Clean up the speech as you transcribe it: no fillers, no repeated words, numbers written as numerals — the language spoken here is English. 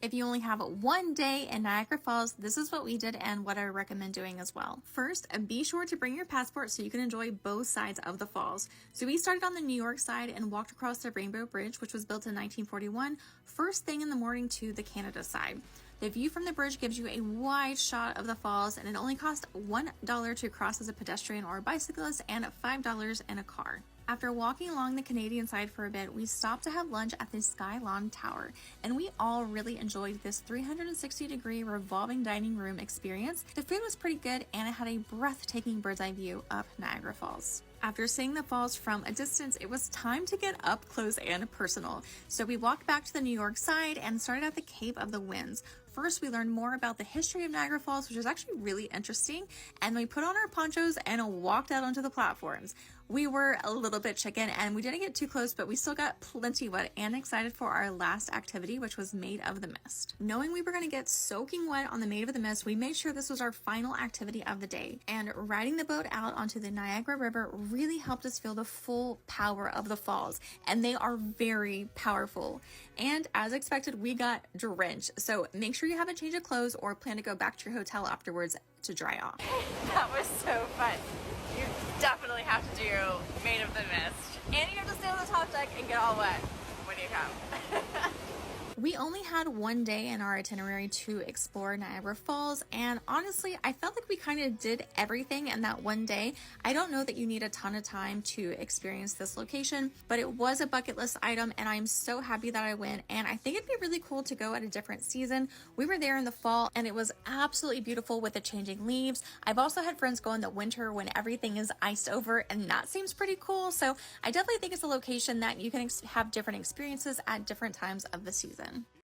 If you only have one day in Niagara Falls, this is what we did and what I recommend doing as well. First, be sure to bring your passport so you can enjoy both sides of the falls. So we started on the New York side and walked across the Rainbow Bridge, which was built in 1941, first thing in the morning to the Canada side. The view from the bridge gives you a wide shot of the falls, and it only costs $1 to cross as a pedestrian or a bicyclist and $5 in a car. After walking along the Canadian side for a bit, we stopped to have lunch at the Skylon Tower, and we all really enjoyed this 360-degree revolving dining room experience. The food was pretty good, and it had a breathtaking bird's eye view of Niagara Falls. After seeing the falls from a distance, it was time to get up close and personal. So we walked back to the New York side and started at the Cape of the Winds. First, we learned more about the history of Niagara Falls, which is actually really interesting, and we put on our ponchos and walked out onto the platforms. We were a little bit chicken and we didn't get too close, but we still got plenty wet and excited for our last activity, which was Maid of the Mist. Knowing we were going to get soaking wet on the Maid of the Mist, we made sure this was our final activity of the day, and riding the boat out onto the Niagara River really helped us feel the full power of the falls, and they are very powerful. And as expected, we got drenched, so make sure you have a change of clothes or plan to go back to your hotel afterwards to dry off. That was so fun. You definitely have to do Maid of the Mist. And you have to stay on the top deck and get all wet when you come. We only had one day in our itinerary to explore Niagara Falls, and honestly, I felt like we kind of did everything in that one day. I don't know that you need a ton of time to experience this location, but it was a bucket list item, and I'm so happy that I went, and I think it'd be really cool to go at a different season. We were there in the fall, and it was absolutely beautiful with the changing leaves. I've also had friends go in the winter when everything is iced over, and that seems pretty cool, so I definitely think it's a location that you can have different experiences at different times of the season.